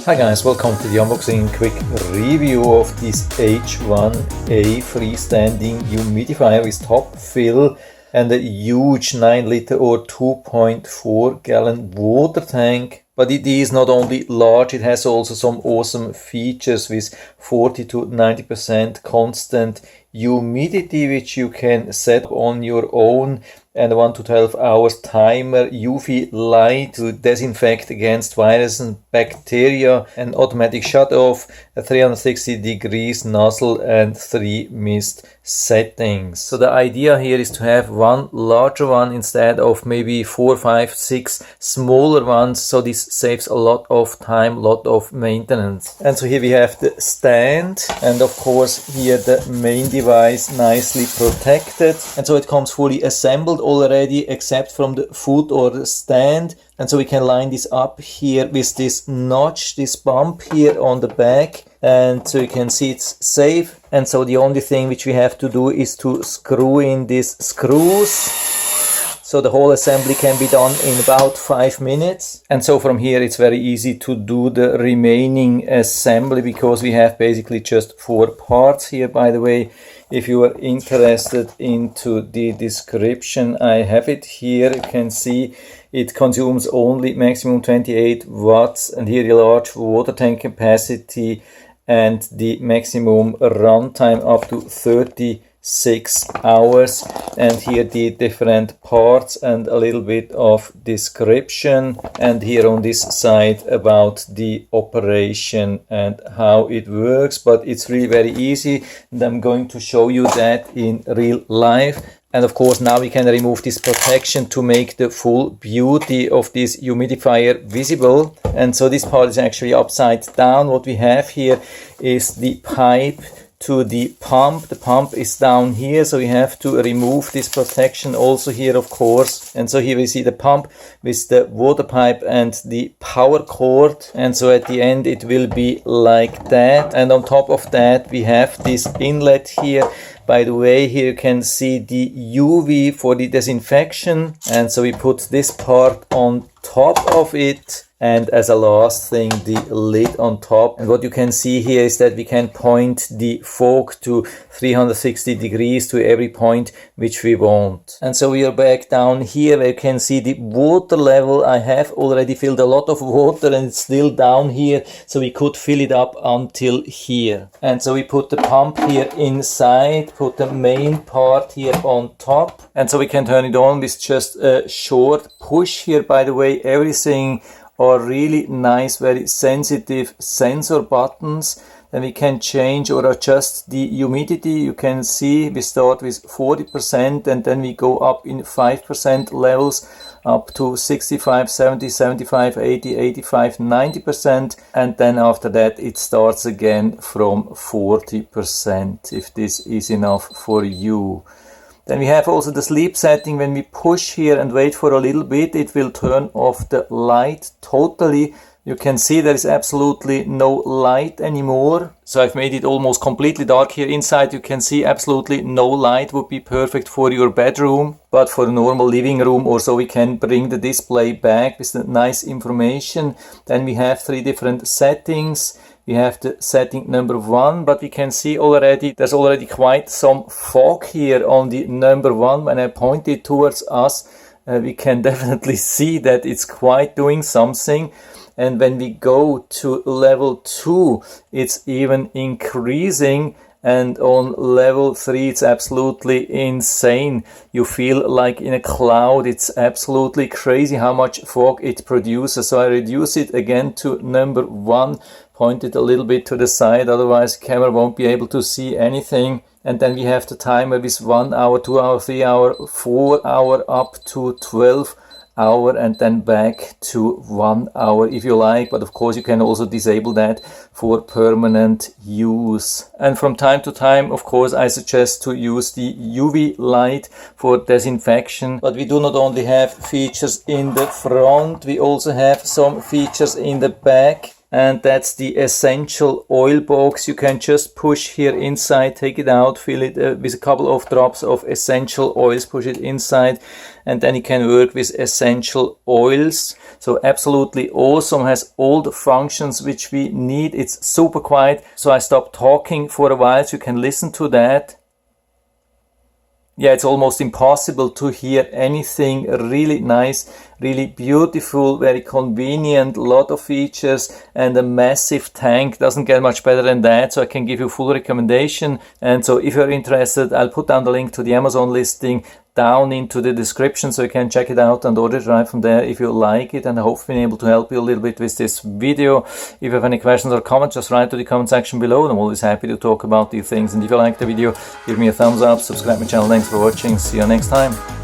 Hi guys, welcome to the unboxing quick review of this H1A Freestanding Humidifier with top fill and a huge 9 liter or 2.4 gallon water tank. But it is not only large, it has also some awesome features with 40 to 90% constant humidity, which you can set on your own, and a 1 to 12 hours timer, UV light to disinfect against viruses and bacteria, an automatic shut off, a 360 degrees nozzle, and 3 mist settings. So the idea here is to have one larger one instead of maybe 4, 5, 6 smaller ones, so this saves a lot of time, lot of maintenance. And so here we have the stand, and of course here the main device nicely protected, and so it comes fully assembled already except from the foot or the stand. And so we can line this up here with this notch, this bump here on the back, and so you can see it's safe. And so the only thing which we have to do is to screw in these screws, so the whole assembly can be done in about 5 minutes. And so from here it's very easy to do the remaining assembly, because we have basically just 4 parts here. By the way, if you are interested into the description, I have it here. You can see it consumes only maximum 28 watts, and here the large water tank capacity and the maximum runtime up to 36 hours. And here the different parts and a little bit of description, and here on this side about the operation and how it works. But it's really very easy, and I'm going to show you that in real life. And of course now we can remove this protection to make the full beauty of this humidifier visible. And so this part is actually upside down. What we have here is the pipe to the pump. The pump is down here, so we have to remove this protection also here, of course. And so here we see the pump with the water pipe and the power cord, and so at the end it will be like that. And on top of that we have this inlet here. By the way, here you can see the UV for the disinfection, and so we put this part on top of it, and as a last thing the lid on top. And what you can see here is that we can point the fog to 360 degrees to every point which we want. And so we are back down here where you can see the water level. I have already filled a lot of water and it's still down here, so we could fill it up until here. And so we put the pump here inside, put the main part here on top, and so we can turn it on with just a short push here. By the way, everything are really nice, very sensitive sensor buttons. Then we can change or adjust the humidity. You can see we start with 40% and then we go up in 5% levels up to 65, 70, 75, 80, 85, 90%. And then after that it starts again from 40%, if this is enough for you. Then we have also the sleep setting. When we push here and wait for a little bit, it will turn off the light totally. You can see there is absolutely no light anymore. So I've made it almost completely dark here inside. You can see absolutely no light. Would be perfect for your bedroom, but for a normal living room or so we can bring the display back with the nice information. Then we have 3 different settings. We have the setting number 1, but we can see already there's already quite some fog here on the number 1. When I point it towards us, we can definitely see that it's quite doing something. And when we go to level 2, it's even increasing. And on level 3 it's absolutely insane. You feel like in a cloud. It's absolutely crazy how much fog it produces. So I reduce it again to number 1, point it a little bit to the side, otherwise the camera won't be able to see anything. And then we have the timer with 1 hour, 2 hour, 3 hour, 4 hour, up to 12 hour, and then back to 1 hour if you like. But of course you can also disable that for permanent use. And from time to time, of course, I suggest to use the UV light for disinfection. But we do not only have features in the front, we also have some features in the back. And that's the essential oil box. You can just push here inside, take it out, fill it with a couple of drops of essential oils, push it inside, and then it can work with essential oils. So absolutely awesome, has all the functions which we need. It's super quiet, so I stopped talking for a while so you can listen to that. Yeah, it's almost impossible to hear anything. Really nice, really beautiful, very convenient, lot of features, and a massive tank. Doesn't get much better than that, so I can give you full recommendation. And so if you're interested, I'll put down the link to the Amazon listing down into the description so you can check it out and order it right from there if you like it. And I hope I've been able to help you a little bit with this video. If you have any questions or comments, just write to the comment section below, and I'm always happy to talk about these things. And if you like the video, give me a thumbs up, subscribe my channel. Thanks for watching, see you next time.